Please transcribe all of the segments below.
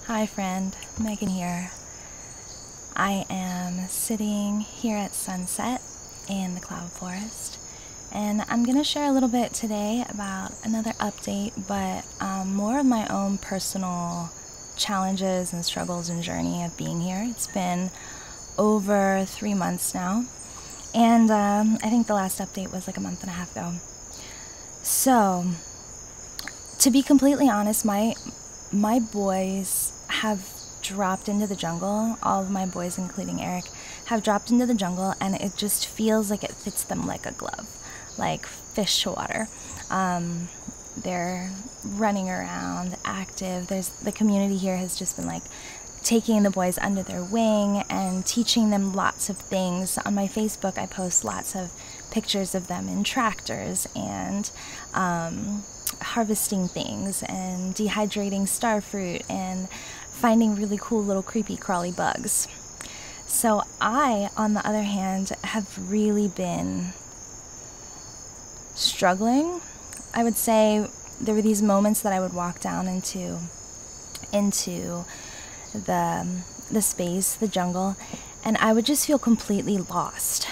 Hi friend, Megan here. I am sitting here at sunset in the cloud forest, and I'm going to share a little bit today about another update, but more of my own personal challenges and struggles and journey of being here. It's been over 3 months now, and I think the last update was like a month and a half ago. So, to be completely honest, my boys have dropped into the jungle. All of my boys, including Eric, have dropped into the jungle, and it just feels like it fits them like a glove, like fish to water. They're running around, active. The community here has just been like taking the boys under their wing and teaching them lots of things. On my Facebook, I post lots of pictures of them in tractors and harvesting things and dehydrating starfruit and finding really cool little creepy crawly bugs. So I, on the other hand, have really been struggling. I would say there were these moments that I would walk down into the space, the jungle, and I would just feel completely lost.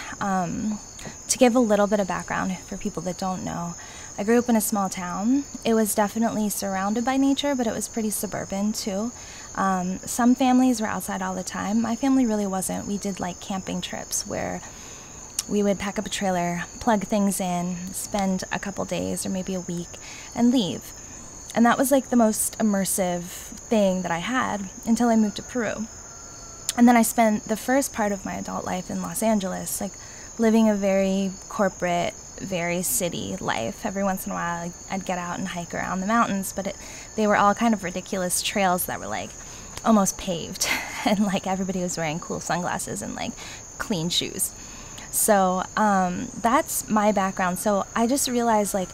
To give a little bit of background for people that don't know, I grew up in a small town. It was definitely surrounded by nature, but it was pretty suburban too. Some families were outside all the time. My family really wasn't. We did like camping trips where we would pack up a trailer, plug things in, spend a couple days or maybe a week, and leave. And that was like the most immersive thing that I had until I moved to Peru. And then I spent the first part of my adult life in Los Angeles, like living a very corporate, very city life. Every once in a while I'd get out and hike around the mountains, but they were all kind of ridiculous trails that were like almost paved and like everybody was wearing cool sunglasses and like clean shoes. So that's my background. So I just realized like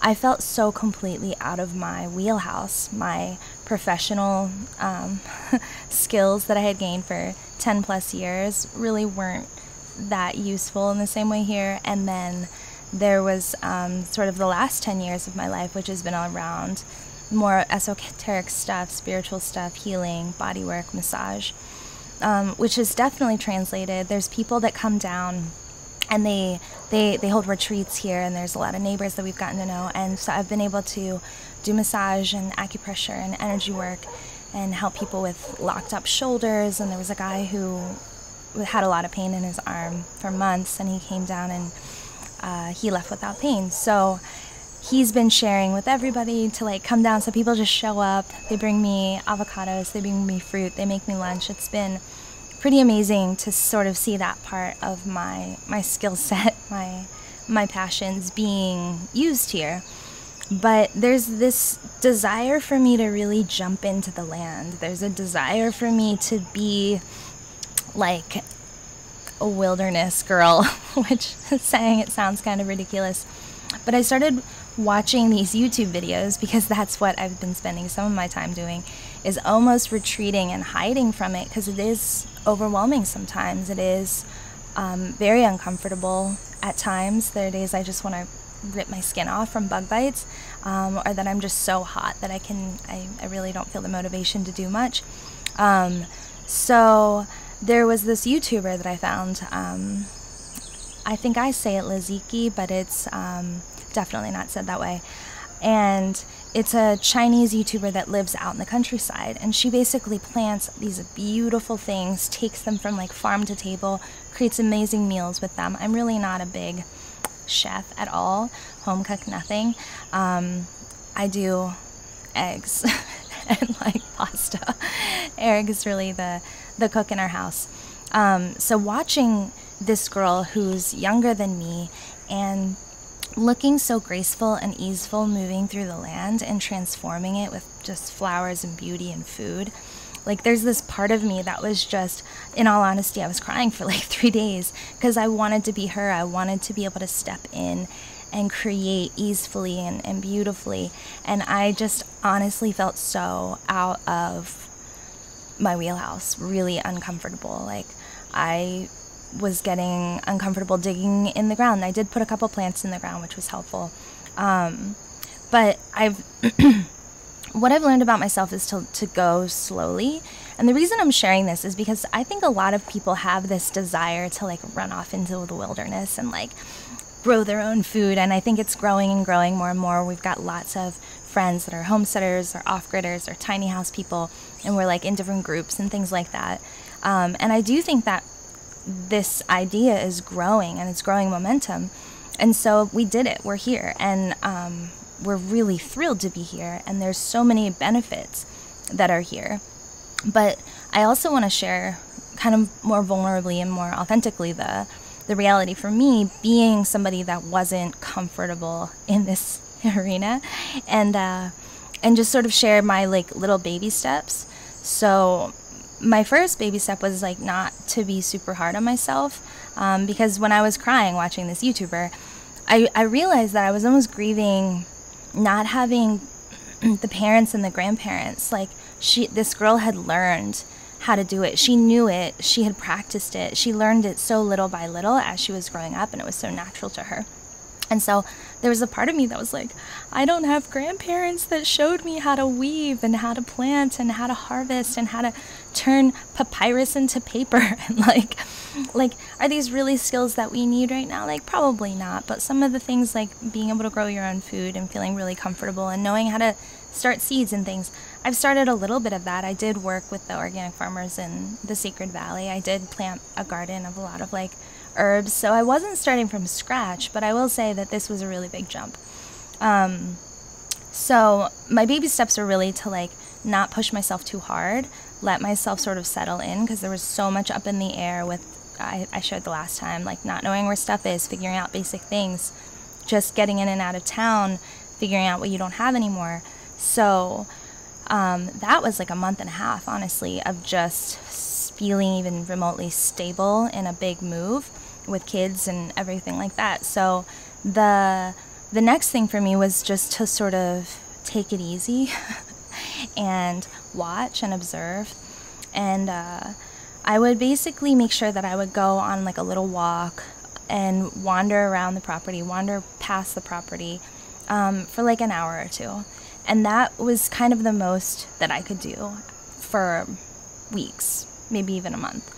I felt so completely out of my wheelhouse. My professional skills that I had gained for 10 plus years really weren't that useful in the same way here. And then there was sort of the last 10 years of my life, which has been all around more esoteric stuff, spiritual stuff, healing, body work, massage, which is definitely translated. There's people that come down and they hold retreats here, and there's a lot of neighbors that we've gotten to know, and so I've been able to do massage and acupressure and energy work and help people with locked up shoulders. And there was a guy who had a lot of pain in his arm for months, and he came down and he left without pain. So he's been sharing with everybody to like come down. So people just show up, they bring me avocados, they bring me fruit, they make me lunch. It's been pretty amazing to sort of see that part of my skill set, my passions being used here. But there's this desire for me to really jump into the land. There's a desire for me to be like a wilderness girl, which saying it sounds kind of ridiculous. But I started watching these YouTube videos because that's what I've been spending some of my time doing, is almost retreating and hiding from it, because it is overwhelming sometimes. It is very uncomfortable at times. There are days I just want to rip my skin off from bug bites, or that I'm just so hot that I really don't feel the motivation to do much. So there was this YouTuber that I found, I think I say it Laziki, but it's definitely not said that way. And it's a Chinese YouTuber that lives out in the countryside, and she basically plants these beautiful things, takes them from like farm to table, creates amazing meals with them. I'm really not a big chef at all, home cook nothing. I do eggs and like pasta. Eric is really the cook in our house. So watching this girl who's younger than me and looking so graceful and easeful, moving through the land and transforming it with just flowers and beauty and food, like there's this part of me that was just, in all honesty, I was crying for like 3 days because I wanted to be her. I wanted to be able to step in and create easefully and beautifully. And I just honestly felt so out of my wheelhouse, really uncomfortable. Like I was getting uncomfortable digging in the ground. I did put a couple plants in the ground, which was helpful. But I've what I've learned about myself is to go slowly. And the reason I'm sharing this is because I think a lot of people have this desire to like run off into the wilderness and like grow their own food. And I think it's growing and growing more and more. We've got lots of friends that are homesteaders or off-gridders or tiny house people, and we're like in different groups and things like that. And I do think that this idea is growing and it's growing momentum. And so we did it. We're here. And we're really thrilled to be here. And there's so many benefits that are here. But I also want to share kind of more vulnerably and more authentically the reality for me, being somebody that wasn't comfortable in this arena, and just sort of share my like little baby steps. So my first baby step was like not to be super hard on myself, because when I was crying watching this YouTuber, I realized that I was almost grieving not having the parents and the grandparents. Like this girl had learned how to do it. She knew it. She had practiced it. She learned it so little by little as she was growing up, and it was so natural to her. And so there was a part of me that was like, I don't have grandparents that showed me how to weave and how to plant and how to harvest and how to turn papyrus into paper. And like, are these really skills that we need right now? Like, probably not. But some of the things like being able to grow your own food and feeling really comfortable and knowing how to start seeds and things, I've started a little bit of that. I did work with the organic farmers in the Sacred Valley. I did plant a garden of a lot of like herbs. So I wasn't starting from scratch, but I will say that this was a really big jump. So my baby steps were really to like not push myself too hard, let myself sort of settle in, because there was so much up in the air with, I shared the last time, like not knowing where stuff is, figuring out basic things, just getting in and out of town, figuring out what you don't have anymore. So that was like a month and a half, honestly, of just feeling even remotely stable in a big move with kids and everything like that. So the next thing for me was just to sort of take it easy and watch and observe. And I would basically make sure that I would go on like a little walk and wander around the property, wander past the property for like an hour or two. And that was kind of the most that I could do for weeks, maybe even a month,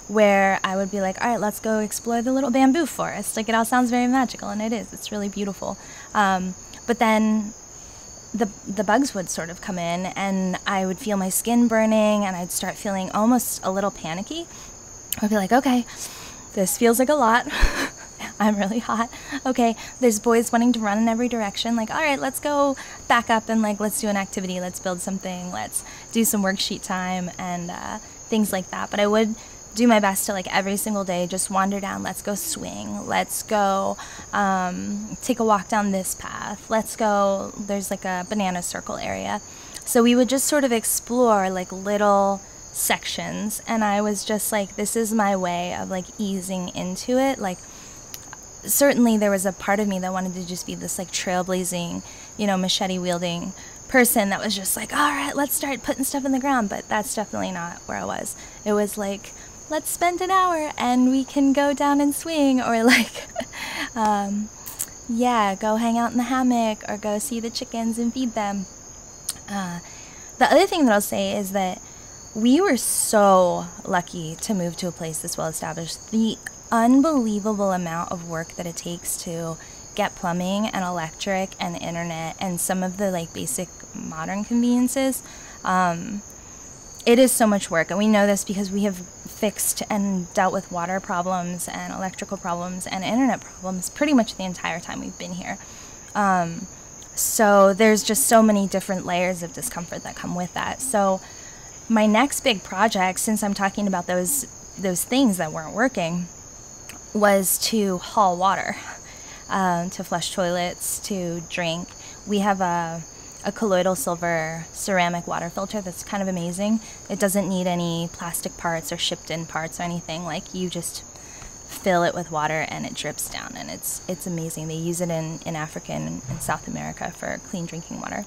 where I would be like, all right, let's go explore the little bamboo forest. Like, it all sounds very magical, and it is. It's really beautiful. But then the bugs would sort of come in, and I would feel my skin burning, and I'd start feeling almost a little panicky. I'd be like, okay, this feels like a lot. I'm really hot. Okay, there's boys wanting to run in every direction. Like, all right, let's go back up and like, let's do an activity. Let's build something. Let's do some worksheet time and things like that. But I would do my best to like every single day just wander down. Let's go swing. Let's go take a walk down this path. Let's go. There's like a banana circle area. So we would just sort of explore like little sections. And I was just like, this is my way of like easing into it. Like, certainly there was a part of me that wanted to just be this like trailblazing, machete wielding person that was just like, all right, let's start putting stuff in the ground. But that's definitely not where I was. It was like, let's spend an hour and we can go down and swing, or like, go hang out in the hammock, or go see the chickens and feed them. The other thing that I'll say is that we were so lucky to move to a place this well established. The unbelievable amount of work that it takes to get plumbing and electric and internet and some of the like basic modern conveniences, it is so much work. And we know this because we have fixed and dealt with water problems and electrical problems and internet problems pretty much the entire time we've been here. So there's just so many different layers of discomfort that come with that. So my next big project, since I'm talking about those things that weren't working, was to haul water, to flush toilets, to drink. We have a colloidal silver ceramic water filter that's kind of amazing. It doesn't need any plastic parts or shipped in parts or anything. Like, you just fill it with water and it drips down, and it's amazing. They use it in Africa and in South America for clean drinking water.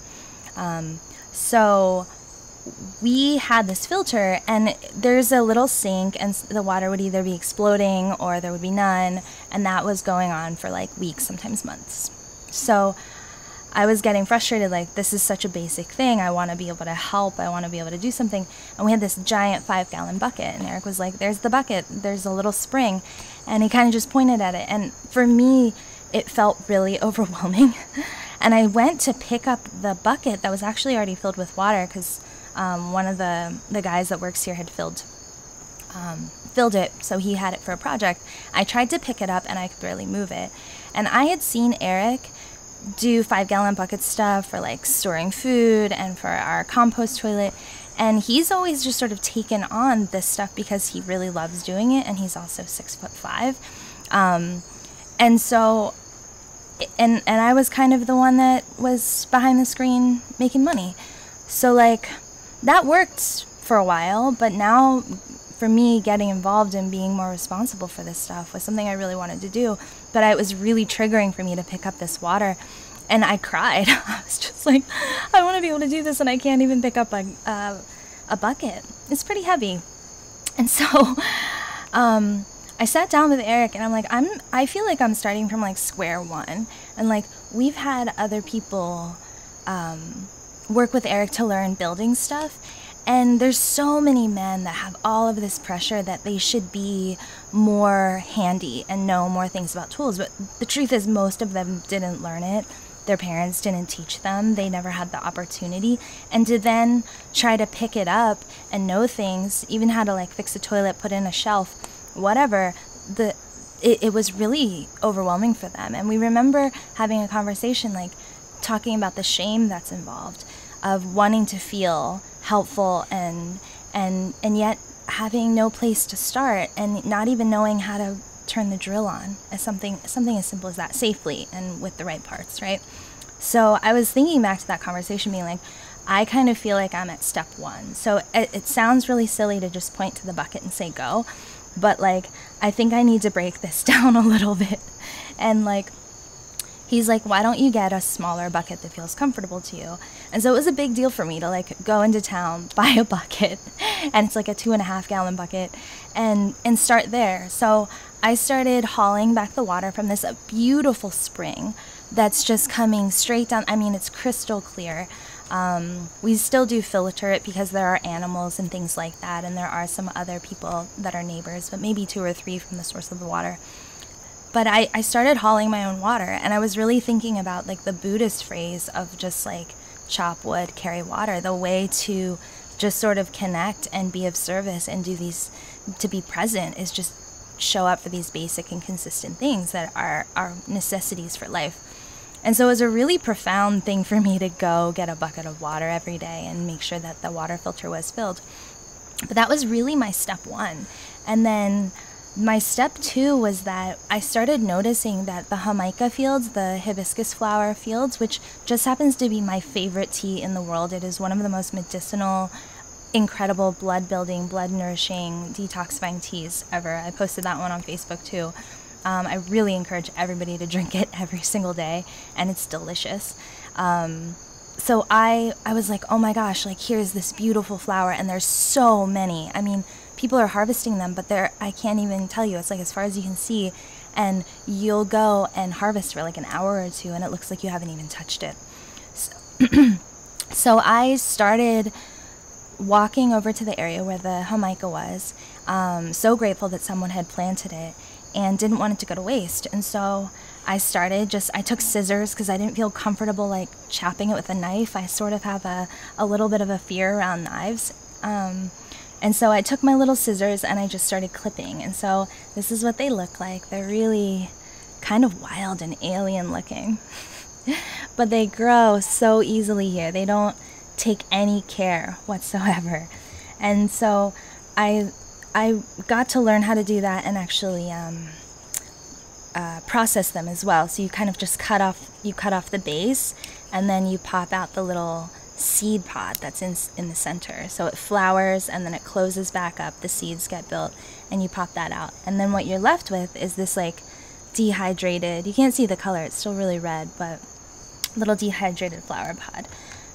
So we had this filter, and there's a little sink, and the water would either be exploding or there would be none, and that was going on for like weeks, sometimes months. So I was getting frustrated, like, this is such a basic thing. I want to be able to help. I want to be able to do something. And we had this giant 5-gallon bucket, and Eric was like, there's the bucket. There's a little spring. And he kind of just pointed at it. And for me, it felt really overwhelming. And I went to pick up the bucket that was actually already filled with water because one of the guys that works here had filled it, so he had it for a project. I tried to pick it up and I could barely move it. And I had seen Eric do 5-gallon bucket stuff for like storing food and for our compost toilet. And he's always just sort of taken on this stuff because he really loves doing it, and he's also 6'5". And so, and I was kind of the one that was behind the screen making money. So like, that worked for a while, but now for me, getting involved and being more responsible for this stuff was something I really wanted to do. But it was really triggering for me to pick up this water, and I cried. I was just like, I want to be able to do this, and I can't even pick up a bucket. It's pretty heavy. And so I sat down with Eric, and I'm like, I feel like I'm starting from like square one. And like, we've had other people work with Eric to learn building stuff. And there's so many men that have all of this pressure that they should be more handy and know more things about tools. But the truth is, most of them didn't learn it. Their parents didn't teach them. They never had the opportunity. And to then try to pick it up and know things, even how to like fix a toilet, put in a shelf, whatever, it was really overwhelming for them. And we remember having a conversation, like talking about the shame that's involved of wanting to feel helpful and yet having no place to start and not even knowing how to turn the drill on, as something as simple as that, safely and with the right parts, right? So I was thinking back to that conversation being like, I kind of feel like I'm at step one. So it sounds really silly to just point to the bucket and say go, but like, I think I need to break this down a little bit. And like, he's like, why don't you get a smaller bucket that feels comfortable to you? And so it was a big deal for me to like go into town, buy a bucket, and it's like a 2.5-gallon bucket, and start there. So I started hauling back the water from this beautiful spring that's just coming straight down. I mean, it's crystal clear. We still do filter it because there are animals and things like that, and there are some other people that are neighbors, but maybe 2 or 3 from the source of the water. But I started hauling my own water, and I was really thinking about like the Buddhist phrase of just like chop wood, carry water. The way to just sort of connect and be of service and do these, to be present, is just show up for these basic and consistent things that are necessities for life. And so it was a really profound thing for me to go get a bucket of water every day and make sure that the water filter was filled. But that was really my step one. And then my step two was that I started noticing that the Jamaica fields, the hibiscus flower fields, which just happens to be my favorite tea in the world. It is one of the most medicinal, incredible, blood-building, blood-nourishing, detoxifying teas ever. I posted that one on Facebook too. I really encourage everybody to drink it every single day, and it's delicious. So I was like, oh my gosh, like here's this beautiful flower, and there's so many. I mean, people are harvesting them, but I can't even tell you. It's like as far as you can see, and you'll go and harvest for like an hour or two, and it looks like you haven't even touched it. So I started walking over to the area where the Jamaica was, so grateful that someone had planted it and didn't want it to go to waste. And so I took scissors because I didn't feel comfortable like chopping it with a knife. I sort of have a little bit of a fear around knives. And so I took my little scissors and I just started clipping. And so this is what they look like. They're really kind of wild and alien looking. But they grow so easily here. They don't take any care whatsoever. And so I got to learn how to do that and actually process them as well. So you kind of just cut off the base, and then you pop out the little seed pod that's in the center. So it flowers and then it closes back up, the seeds get built, and you pop that out. And then what you're left with is this like dehydrated, you can't see the color, it's still really red, but little dehydrated flower pod.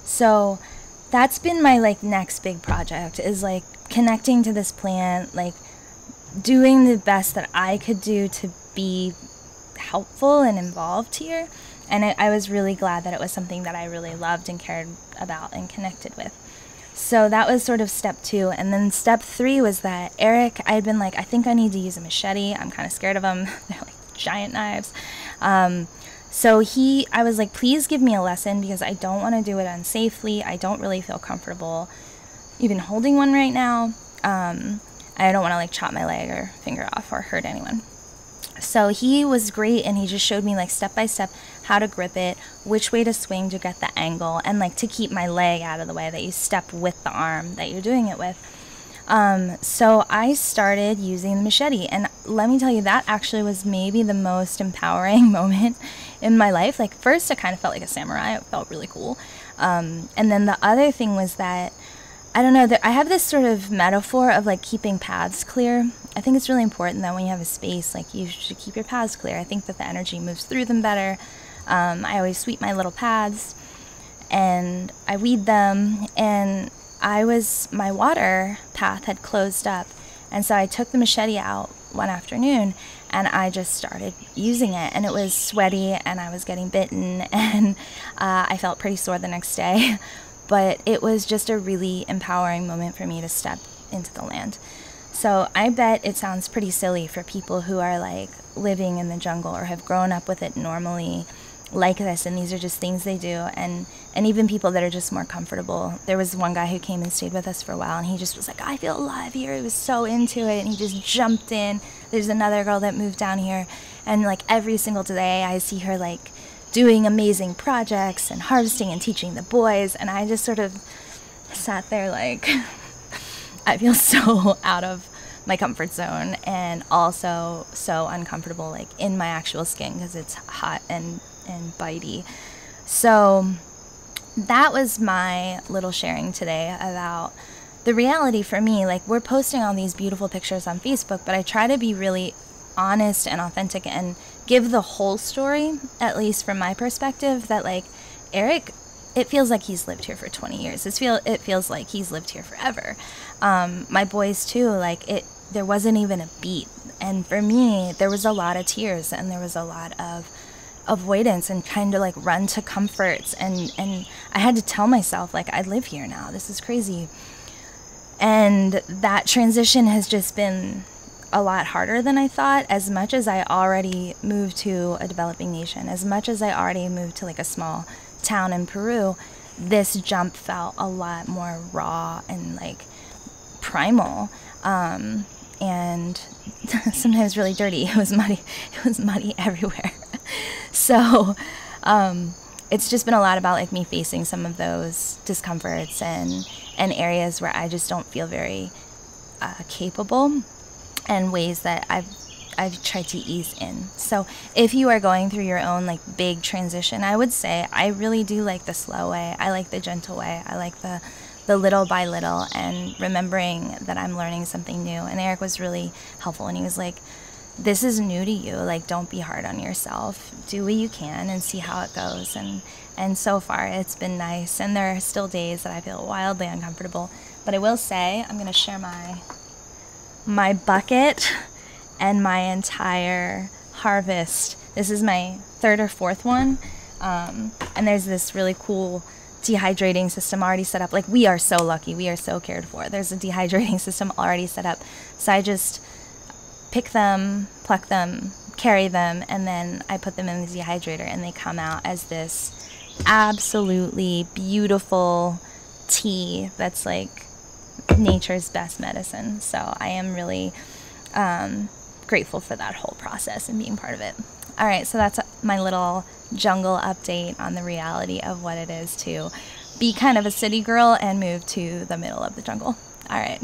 So that's been my like next big project, is like connecting to this plant, like doing the best that I could do to be helpful and involved here, And I was really glad that it was something that I really loved and cared about and connected with. So that was sort of step 2. And then step 3 was that Eric, I had been like, I think I need to use a machete. I'm kind of scared of them. They're like giant knives. So I was like, please give me a lesson because I don't want to do it unsafely. I don't really feel comfortable even holding one right now. I don't want to like chop my leg or finger off or hurt anyone. So he was great, and he just showed me like step by step how to grip it, which way to swing to get the angle, and like to keep my leg out of the way, that you step with the arm that you're doing it with. So I started using the machete, and let me tell you, that actually was maybe the most empowering moment in my life. Like first, I kind of felt like a samurai. It felt really cool. And then the other thing was that, I don't know, I have this sort of metaphor of like keeping paths clear. I think it's really important that when you have a space, like you should keep your paths clear. I think that the energy moves through them better. I always sweep my little paths and I weed them, and my water path had closed up. And so I took the machete out one afternoon and I just started using it, and it was sweaty and I was getting bitten, and I felt pretty sore the next day. But it was just a really empowering moment for me to step into the land. So I bet it sounds pretty silly for people who are like living in the jungle or have grown up with it normally like this, and these are just things they do, and even people that are just more comfortable. There was one guy who came and stayed with us for a while, and he just was like, I feel alive here. He was so into it, and he just jumped in. There's another girl that moved down here, and like every single day I see her like doing amazing projects and harvesting and teaching the boys, and I just sort of sat there like I feel so out of my comfort zone, and also so uncomfortable like in my actual skin because it's hot and bitey. So that was my little sharing today about the reality for me. Like, we're posting all these beautiful pictures on Facebook, but I try to be really honest and authentic and give the whole story, at least from my perspective, that like Eric, it feels like he's lived here for 20 years. It feels like he's lived here forever. My boys too, like there wasn't even a beat. And for me, there was a lot of tears, and there was a lot of avoidance and trying to like run to comforts. And I had to tell myself, like, I live here now. This is crazy. And that transition has just been a lot harder than I thought. As much as I already moved to a developing nation, as much as I already moved to like a small town in Peru, this jump felt a lot more raw and like primal, and sometimes really dirty. It was muddy everywhere. So it's just been a lot about like me facing some of those discomforts and areas where I just don't feel very capable, and ways that I've tried to ease in. So if you are going through your own like big transition, I would say I really do like the slow way. I like the gentle way. I like the little by little, and remembering that I'm learning something new. And Eric was really helpful, and he was like, this is new to you. Like, don't be hard on yourself. Do what you can and see how it goes. And so far it's been nice. And there are still days that I feel wildly uncomfortable. But I will say, I'm going to share my bucket and my entire harvest. This is my 3rd or 4th one. And there's this really cool dehydrating system already set up. Like, we are so lucky. We are so cared for. There's a dehydrating system already set up. So I just pick them, pluck them, carry them, and then I put them in the dehydrator, and they come out as this absolutely beautiful tea that's like nature's best medicine. So I am really grateful for that whole process and being part of it. All right, so that's my little jungle update on the reality of what it is to be kind of a city girl and move to the middle of the jungle. All right.